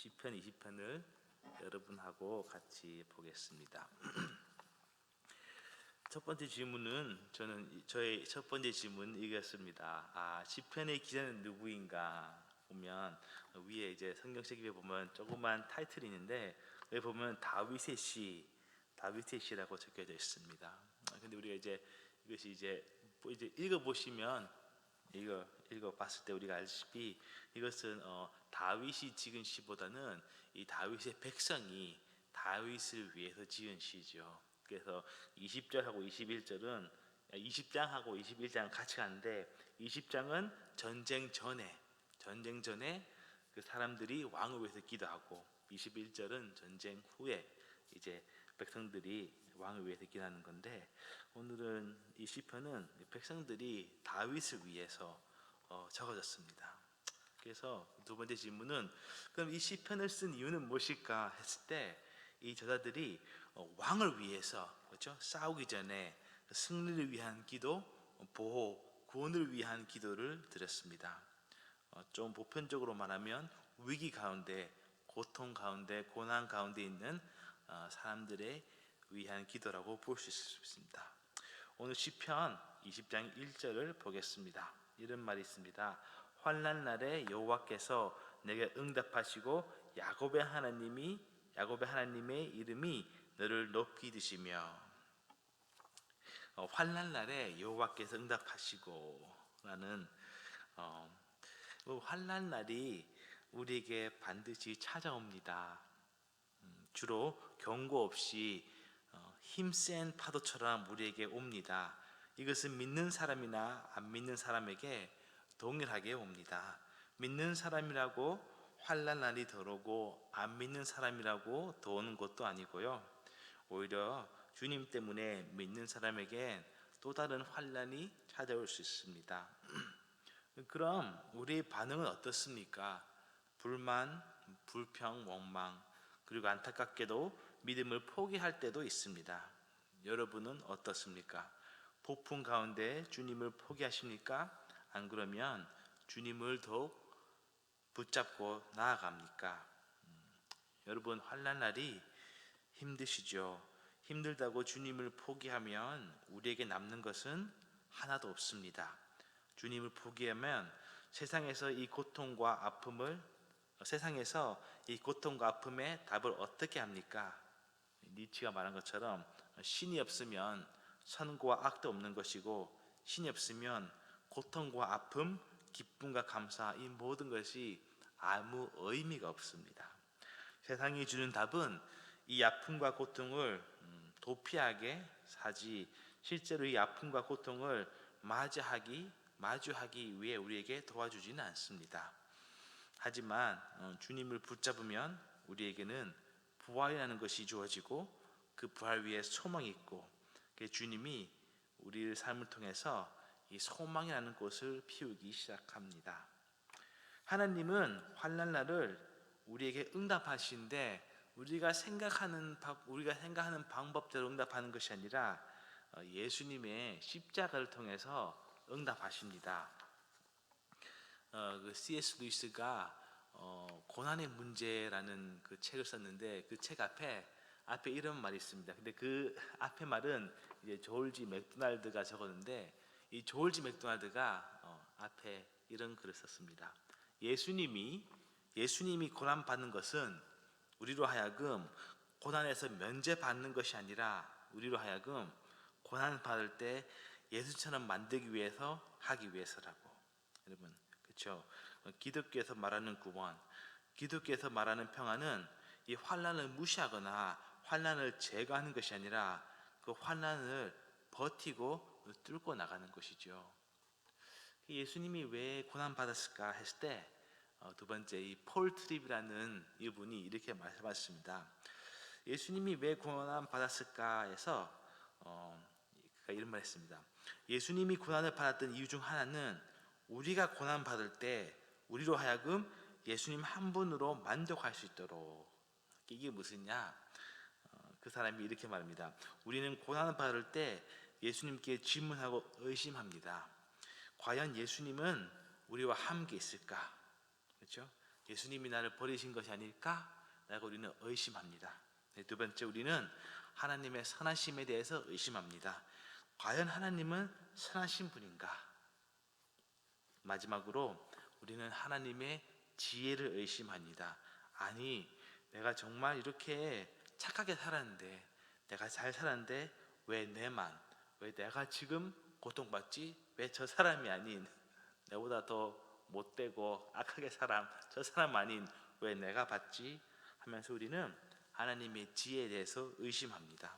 시편 20편을 여러분하고 같이 보겠습니다. 첫 번째 질문은 저의 첫 번째 질문 이겼습니다. 시편의 기자는 누구인가 보면 위에 이제 성경책에 보면 조그만 타이틀이 있는데 여기 보면 다윗의 시라고 적혀져 있습니다. 근데 우리가 이것이 이제 읽어 보시면 읽어 봤을 때 우리가 알다시피 이것은 다윗이 지은 시보다는 이 다윗의 백성이 다윗을 위해서 지은 시죠. 그래서 20절하고 21절은 20장하고 21장 같이 가는데 20장은 전쟁 전에 그 사람들이 왕을 위해서 기도하고 21절은 전쟁 후에 이제 백성들이 왕을 위해서 기도하는 건데 오늘은 이 시편은 백성들이 다윗을 위해서 적어졌습니다. 그래서 두 번째 질문은 그럼 이 시편을 쓴 이유는 무엇일까 했을 때 이 저자들이 왕을 위해서 그렇죠? 싸우기 전에 승리를 위한 기도, 보호, 구원을 위한 기도를 드렸습니다. 좀 보편적으로 말하면 위기 가운데, 고통 가운데, 고난 가운데 있는 사람들의 위한 기도라고 볼 수 있습니다. 오늘 시편 20장 1절을 보겠습니다. 이런 말이 있습니다. 환난 날에 여호와께서 내게 응답하시고 야곱의 하나님의 이름이 너를 높이 드시며 환난 날에 여호와께서 응답하시고라는 환난 날이 우리에게 반드시 찾아옵니다. 주로 경고 없이 힘센 파도처럼 우리에게 옵니다. 이것은 믿는 사람이나 안 믿는 사람에게 동일하게 옵니다. 믿는 사람이라고 환난 날이 들어오고 안 믿는 사람이라고 더 오는 것도 아니고요. 오히려 주님 때문에 믿는 사람에게 또 다른 환난이 찾아올 수 있습니다. 그럼 우리의 반응은 어떻습니까? 불만, 불평, 원망, 그리고 안타깝게도 믿음을 포기할 때도 있습니다. 여러분은 어떻습니까? 폭풍 가운데 주님을 포기하십니까? 안 그러면 주님을 더욱 붙잡고 나아갑니까? 여러분 환난 날이 힘드시죠? 힘들다고 주님을 포기하면 우리에게 남는 것은 하나도 없습니다. 주님을 포기하면 세상에서 이 고통과 아픔의 답을 어떻게 합니까? 니치가 말한 것처럼 신이 없으면 선과 악도 없는 것이고 신이 없으면 고통과 아픔, 기쁨과 감사 이 모든 것이 아무 의미가 없습니다. 세상이 주는 답은 이 아픔과 고통을 도피하게 사지 실제로 이 아픔과 고통을 마주하기 위해 우리에게 도와주지는 않습니다. 하지만 주님을 붙잡으면 우리에게는 부활이라는 것이 주어지고 그 부활 위에 소망이 있고 주님이 우리의 삶을 통해서 이 소망이라는 꽃을 피우기 시작합니다. 하나님은 환난 날을 우리에게 응답하시는데 우리가 생각하는 방법대로 응답하는 것이 아니라 예수님의 십자가를 통해서 응답하십니다. C.S. 루이스가 고난의 문제라는 그 책을 썼는데 그 책 앞에 이런 말이 있습니다. 근데 그 앞에 말은 이제 조지 맥도날드가 적었는데 이 조지 맥도날드가 앞에 이런 글을 썼습니다. 예수님이 고난 받는 것은 우리로 하여금 고난에서 면제받는 것이 아니라 우리로 하여금 고난 받을 때 예수처럼 만들기 위해서 하기 위해서라고. 여러분 그렇죠? 기독교에서 말하는 구원, 기독교에서 말하는 평안은 이 환난을 무시하거나 환난을 제거하는 것이 아니라 그 환난을 버티고 뚫고 나가는 것이죠. 예수님이 왜 고난 받았을까 했을 때 두 번째 이 폴 트립이라는 이분이 이렇게 말씀하셨습니다. 예수님이 왜 고난 받았을까 해서 이런 말했습니다. 예수님이 고난을 받았던 이유 중 하나는 우리가 고난 받을 때 우리로 하여금 예수님 한 분으로 만족할 수 있도록. 이게 무슨냐? 그 사람이 이렇게 말합니다. 우리는 고난을 받을 때 예수님께 질문하고 의심합니다. 과연 예수님은 우리와 함께 있을까? 그렇죠? 예수님이 나를 버리신 것이 아닐까? 라고 우리는 의심합니다. 두 번째, 우리는 하나님의 선하심에 대해서 의심합니다. 과연 하나님은 선하신 분인가? 마지막으로 우리는 하나님의 지혜를 의심합니다. 아니, 내가 정말 이렇게 착하게 살았는데, 내가 잘 살았는데 왜 왜 내가 지금 고통받지? 왜 저 사람이 아닌 내보다 더 못되고 악하게 저 사람 아닌 왜 내가 받지? 하면서 우리는 하나님의 지혜에 대해서 의심합니다.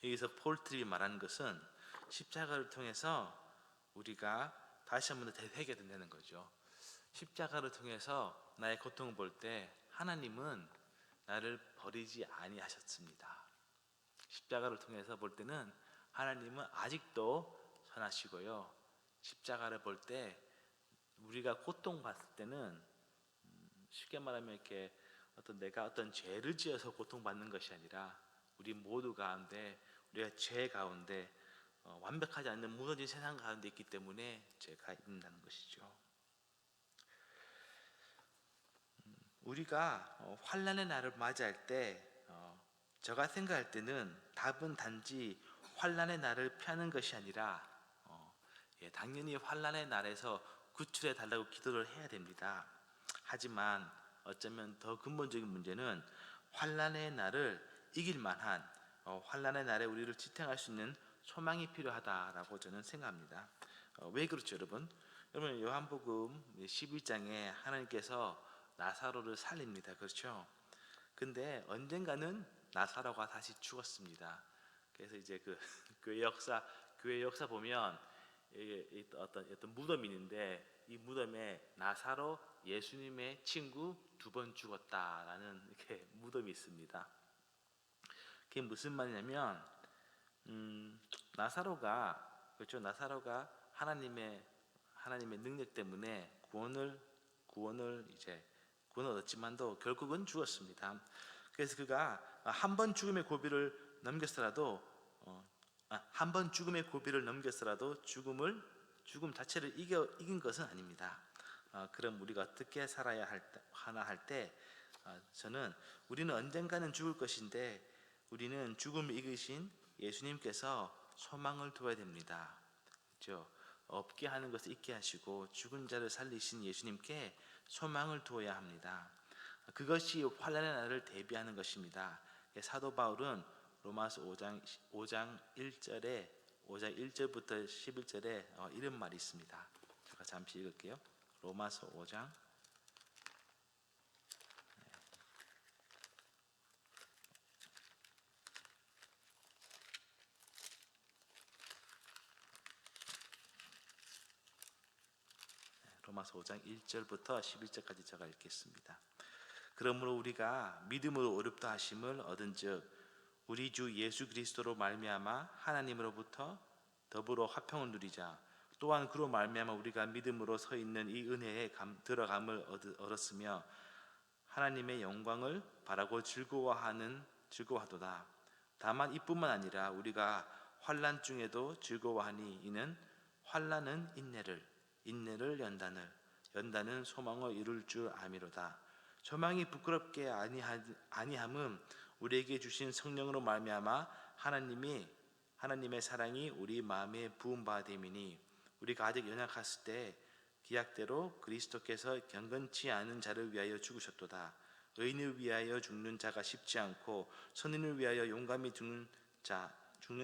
여기서 폴 트립이 말하는 것은 십자가를 통해서 우리가 다시 한번 더 되새겨낸다는 거죠. 십자가를 통해서 나의 고통을 볼 때 하나님은 나를 버리지 아니하셨습니다. 십자가를 통해서 볼 때는 하나님은 아직도 선하시고요. 십자가를 볼 때 우리가 고통받을 때는 쉽게 말하면 이렇게 내가 어떤 죄를 지어서 고통받는 것이 아니라 우리 모두 가운데 우리가 죄 가운데 완벽하지 않는 무너진 세상 가운데 있기 때문에 죄가 있다는 것이죠. 우리가 환난의 날을 맞이할 때 제가 생각할 때는 답은 단지 환난의 날을 피하는 것이 아니라 당연히 환난의 날에서 구출해 달라고 기도를 해야 됩니다. 하지만 어쩌면 더 근본적인 문제는 환난의 날을 이길 만한 환난의 날에 우리를 지탱할 수 있는 소망이 필요하다라고 저는 생각합니다. 왜 그렇죠, 여러분? 여러분, 요한복음 11장에 하나님께서 나사로를 살립니다. 그렇죠? 근데 언젠가는 나사로가 다시 죽었습니다. 그래서 이제 그 교회 역사 보면 이게 어떤 무덤이 있는데 이 무덤에 나사로 예수님의 친구 2번 죽었다라는 이렇게 무덤이 있습니다. 그게 무슨 말이냐면 나사로가 하나님의 능력 때문에 구원을 얻었지만도 결국은 죽었습니다. 그래서 그가 한 번 죽음의 고비를 넘겼더라도 죽음 자체를 이긴 것은 아닙니다. 그럼 우리가 어떻게 살아야 하나 할 때 저는 우리는 언젠가는 죽을 것인데 우리는 죽음을 이기신 예수님께서 소망을 둬야 됩니다. 그렇죠? 없게 하는 것을 있게 하시고 죽은 자를 살리신 예수님께 소망을 두어야 합니다. 그것이 환난의 날을 대비하는 것입니다. 사도 바울은 로마서 5장 1절부터 11절에 이런 말이 있습니다. 제가 잠시 읽을게요. 로마서 5장 로마서 5장 1절부터 11절까지 제가 읽겠습니다. 그러므로 우리가 믿음으로 의롭다 하심을 얻은즉 우리 주 예수 그리스도로 말미암아 하나님으로부터 더불어 화평을 누리자. 또한 그로 말미암아 우리가 믿음으로 서 있는 이 은혜에 들어감을 얻었으며 하나님의 영광을 바라고 즐거워하도다. 다만 이뿐만 아니라 우리가 환난 중에도 즐거워하니 이는 환난은 인내를 연단은 소망을 이룰 줄 아미로다. 소망이 부끄럽게 아니함은 우리에게 주신 성령으로 말미암아 하나님의 사랑이 우리 마음에 부은 바 됨이니 우리가 아직 연약했을 때 기약대로 그리스도께서 경건치 않은 자를 위하여 죽으셨도다. 의인을 위하여 죽는 자가 쉽지 않고 선인을 위하여 용감히 죽는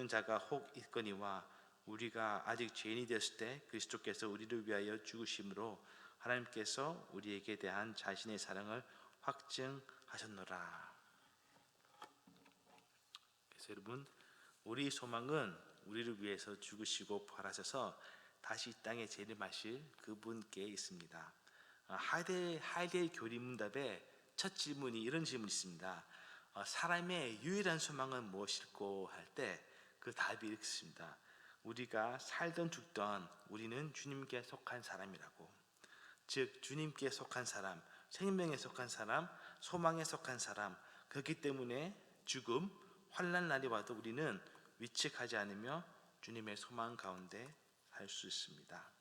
자가 혹 있거니와 우리가 아직 죄인이 되었을 때 그리스도께서 우리를 위하여 죽으심으로 하나님께서 우리에게 대한 자신의 사랑을 확증하셨노라. 그래서 여러분, 우리 소망은 우리를 위해서 죽으시고 부활하셔서 다시 이 땅에 재림하실 그분께 있습니다. 하이데의 교리문답의 첫 질문이 이런 질문이 있습니다. 사람의 유일한 소망은 무엇일꼬 할 때 그 답이 이렇게 있습니다. 우리가 살던 죽던 우리는 주님께 속한 사람이라고. 즉 주님께 속한 사람, 생명에 속한 사람, 소망에 속한 사람. 그렇기 때문에 죽음, 환난 날이 와도 우리는 위축하지 않으며 주님의 소망 가운데 할 수 있습니다.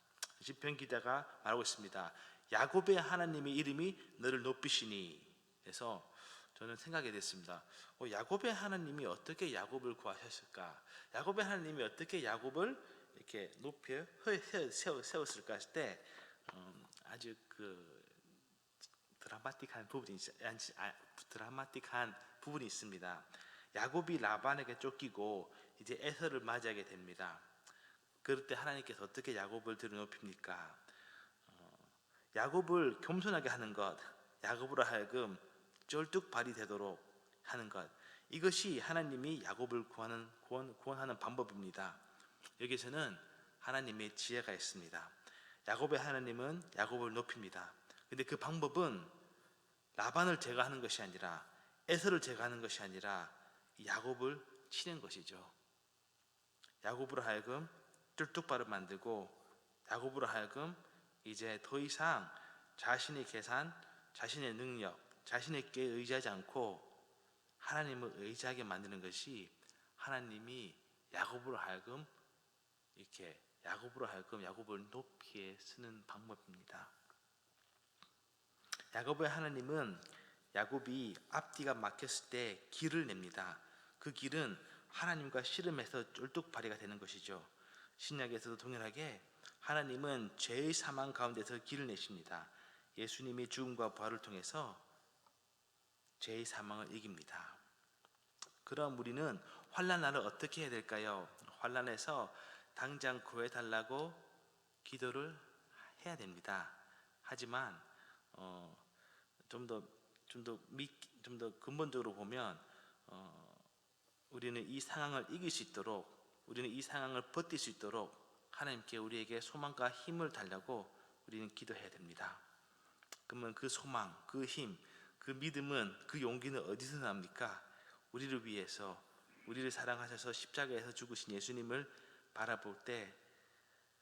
시편 기자가 말하고 있습니다. 야곱의 하나님의 이름이 너를 높이시니. 그래서 저는 생각이 됐습니다. 야곱의 하나님이 어떻게 야곱을 구하셨을까? 야곱의 하나님이 어떻게 야곱을 이렇게 높여 세웠을까 했을 때 아주 드라마틱한 부분이 있습니다. 야곱이 라반에게 쫓기고 이제 에서를 맞이하게 됩니다. 그럴 때 하나님께서 어떻게 야곱을 들여높입니까? 야곱을 겸손하게 하는 것, 야곱으로 하여금 쩔뚝발이 되도록 하는 것, 이것이 하나님이 야곱을 구원하는 방법입니다. 여기서는 하나님의 지혜가 있습니다. 야곱의 하나님은 야곱을 높입니다. 근데 그 방법은 라반을 제거하는 것이 아니라, 에서를 제거하는 것이 아니라 야곱을 치는 것이죠. 야곱으로 하여금 쫄뚝발을 만들고, 야곱으로 하여금 이제 더 이상 자신의 계산, 자신의 능력, 자신에게 의지하지 않고 하나님을 의지하게 만드는 것이 하나님이 야곱으로 하여금 야곱을 높이에 쓰는 방법입니다. 야곱의 하나님은 야곱이 앞뒤가 막혔을 때 길을 냅니다. 그 길은 하나님과 씨름해서 쫄뚝발이가 되는 것이죠. 신약에서도 동일하게 하나님은 죄의 사망 가운데서 길을 내십니다. 예수님이 죽음과 부활을 통해서 죄의 사망을 이깁니다. 그럼 우리는 환난날을 어떻게 해야 될까요? 환난에서 당장 구해달라고 기도를 해야 됩니다. 하지만 좀 더 근본적으로 보면 우리는 이 상황을 이길 수 있도록, 우리는 이 상황을 버틸 수 있도록 하나님께 우리에게 소망과 힘을 달라고 우리는 기도해야 됩니다. 그러면 그 소망, 그 힘, 그 믿음은, 그 용기는 어디서 납니까? 우리를 위해서, 우리를 사랑하셔서 십자가에서 죽으신 예수님을 바라볼 때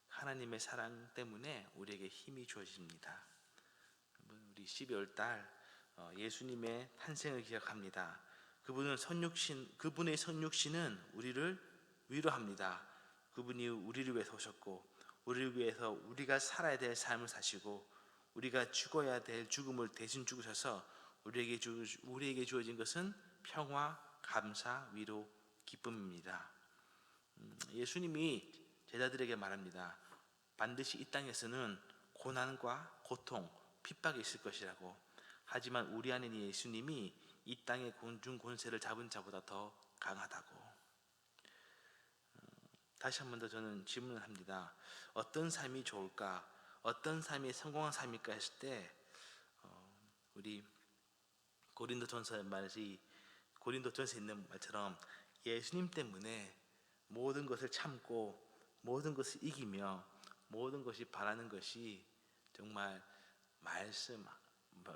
하나님의 사랑 때문에 우리에게 힘이 주어집니다. 우리 12월 달 예수님의 탄생을 기억합니다. 그분의 선육신은 우리를 위로합니다. 그분이 우리를 위해서 오셨고, 우리를 위해서 우리가 살아야 될 삶을 사시고, 우리가 죽어야 될 죽음을 대신 죽으셔서 우리에게 주어진 것은 평화, 감사, 위로, 기쁨입니다. 예수님이 제자들에게 말합니다. 반드시 이 땅에서는 고난과 고통, 핍박이 있을 것이라고. 하지만 우리 안에 있는 예수님이 이 땅의 곤중 권세를 잡은 자보다 더 강하다고. 다시 한 번 더 저는 질문을 합니다. 어떤 삶이 좋을까? 어떤 삶이 성공한 삶일까 했을 때 우리 고린도전서에 있는 말처럼 예수님 때문에 모든 것을 참고 모든 것을 이기며 모든 것이 바라는 것이 정말 말씀,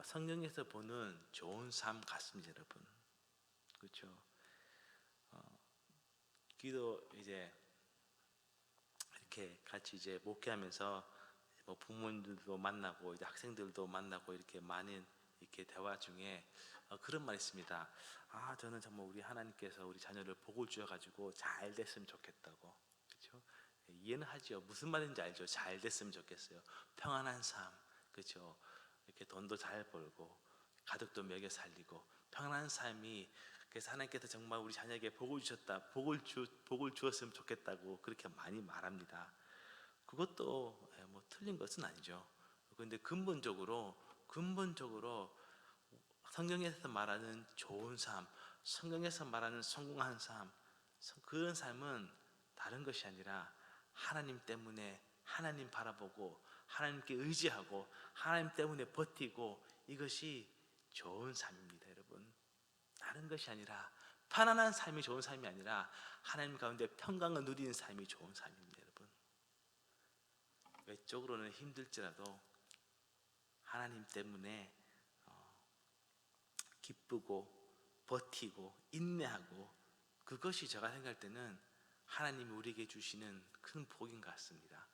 성경에서 보는 좋은 삶 같습니다, 여러분. 그렇죠? 기도 이제 이렇게 같이 이제 목회하면서 부모님들도 만나고 이제 학생들도 만나고 이렇게 많은 이렇게 대화 중에 그런 말이 있습니다. 저는 정말 우리 하나님께서 우리 자녀를 복을 주셔가지고 잘 됐으면 좋겠다고. 그렇죠? 이해는 하죠. 무슨 말인지 알죠. 잘 됐으면 좋겠어요. 평안한 삶, 그렇죠? 이렇게 돈도 잘 벌고 가족도 먹여 살리고 평안한 삶이, 그래서 하나님께서 정말 우리 자녀에게 복을 주셨다, 복을 주었으면 좋겠다고 그렇게 많이 말합니다. 그것도 뭐 틀린 것은 아니죠. 그런데 근본적으로 성경에서 말하는 좋은 삶, 성경에서 말하는 성공한 삶, 그런 삶은 다른 것이 아니라 하나님 때문에, 하나님 바라보고 하나님께 의지하고 하나님 때문에 버티고, 이것이 좋은 삶입니다, 여러분. 다른 것이 아니라, 편안한 삶이 좋은 삶이 아니라 하나님 가운데 평강을 누리는 삶이 좋은 삶입니다, 여러분. 외적으로는 힘들지라도 하나님 때문에 기쁘고 버티고 인내하고, 그것이 제가 생각할 때는 하나님이 우리에게 주시는 큰 복인 것 같습니다.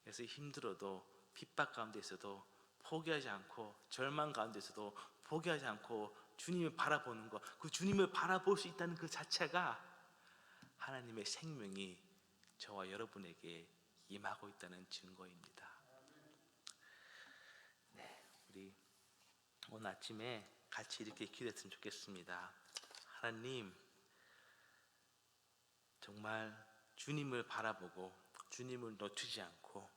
그래서 힘들어도, 핍박 가운데 있어도 포기하지 않고, 절망 가운데 있어도 포기하지 않고 주님을 바라보는 것, 그 주님을 바라볼 수 있다는 그 자체가 하나님의 생명이 저와 여러분에게 임하고 있다는 증거입니다. 오늘 아침에 같이 이렇게 기도했으면 좋겠습니다. 하나님, 정말 주님을 바라보고 주님을 놓치지 않고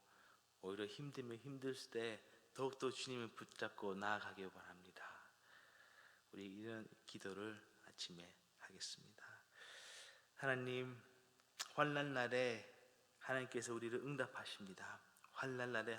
오히려 힘들면 힘들 때 더욱더 주님을 붙잡고 나아가길 바랍니다. 우리 이런 기도를 아침에 하겠습니다. 하나님, 환난 날에 하나님께서 우리를 응답하십니다. 환난 날에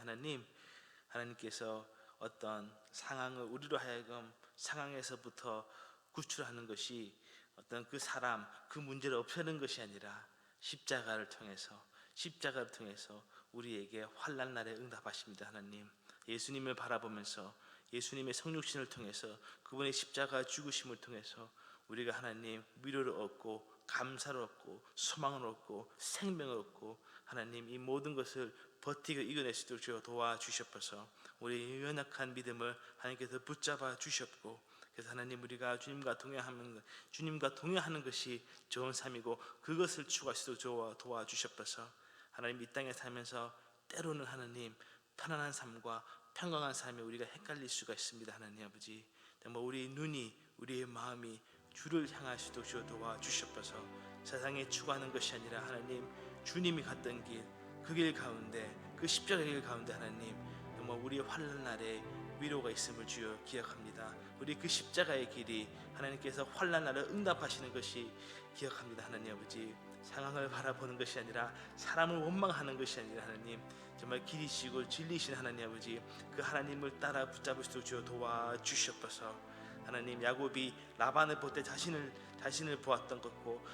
하나님께서 어떤 상황을 우리로 하여금 상황에서부터 구출하는 것이 어떤 그 사람, 그 문제를 없애는 것이 아니라 십자가를 통해서 우리에게 환난 날에 응답하십니다. 하나님, 예수님을 바라보면서 예수님의 성육신을 통해서 그분의 십자가 죽으심을 통해서 우리가 하나님 위로를 얻고 감사를 얻고 소망을 얻고 생명을 얻고 하나님 이 모든 것을 버티고 이겨낼 수 있도록 주여 도와주시옵소서. 우리의 연약한 믿음을 하나님께서 붙잡아 주셨고, 그래서 하나님 우리가 주님과 동행하는 것이 좋은 삶이고 그것을 추구할 수 있도록 도와주시옵소서. 하나님 이 땅에 살면서 때로는 하나님 편안한 삶과 평강한 삶에 우리가 헷갈릴 수가 있습니다. 하나님 아버지, 정말 우리의 눈이 우리의 마음이 주를 향할 수 있도록 도와주시옵소서. 세상에 추구하는 것이 아니라 하나님 주님이 갔던 길, 그 길 가운데, 그 십자가의 길 가운데 하나님 정말 우리의 환난 날에 위로가 있음을 주여 기억합니다. 우리 그 십자가의 길이 하나님께서 환난 날에 응답하시는 것이 기억합니다. 하나님 아버지, 상황을 바라보는 것이 아니라 사람을 원망하는 것이 아니라 하나님 정말 길이시고 진리신 하나님 아버지, 그 하나님을 따라 붙잡을 수 있도록 주여 도와주시옵소서. 하나님, 야곱이 라반을 볼 때 자신을 보았던 것고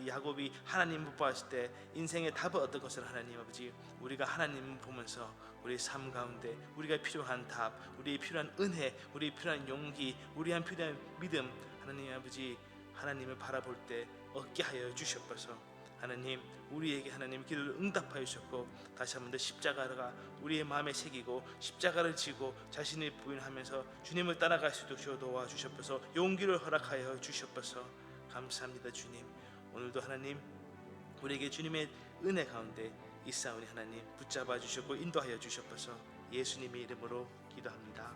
야곱이 하나님을 보았을 때 인생의 답을 얻던 것을 하나님 아버지, 우리가 하나님을 보면서 우리의 삶 가운데 우리가 필요한 답, 우리의 필요한 은혜, 우리의 필요한 용기, 우리의 필요한 믿음 하나님 아버지 하나님을 바라볼 때 얻게 하여 주시옵소서. 하나님 우리에게 하나님 기도를 응답하여 주셨고 다시 한번 더 십자가가 우리의 마음에 새기고 십자가를 지고 자신을 부인하면서 주님을 따라갈 수 있도록 도와주시옵소서. 용기를 허락하여 주시옵소서. 감사합니다. 주님, 오늘도 하나님 우리에게 주님의 은혜 가운데 있사오니 하나님 붙잡아 주셨고 인도하여 주시옵소서. 예수님의 이름으로 기도합니다.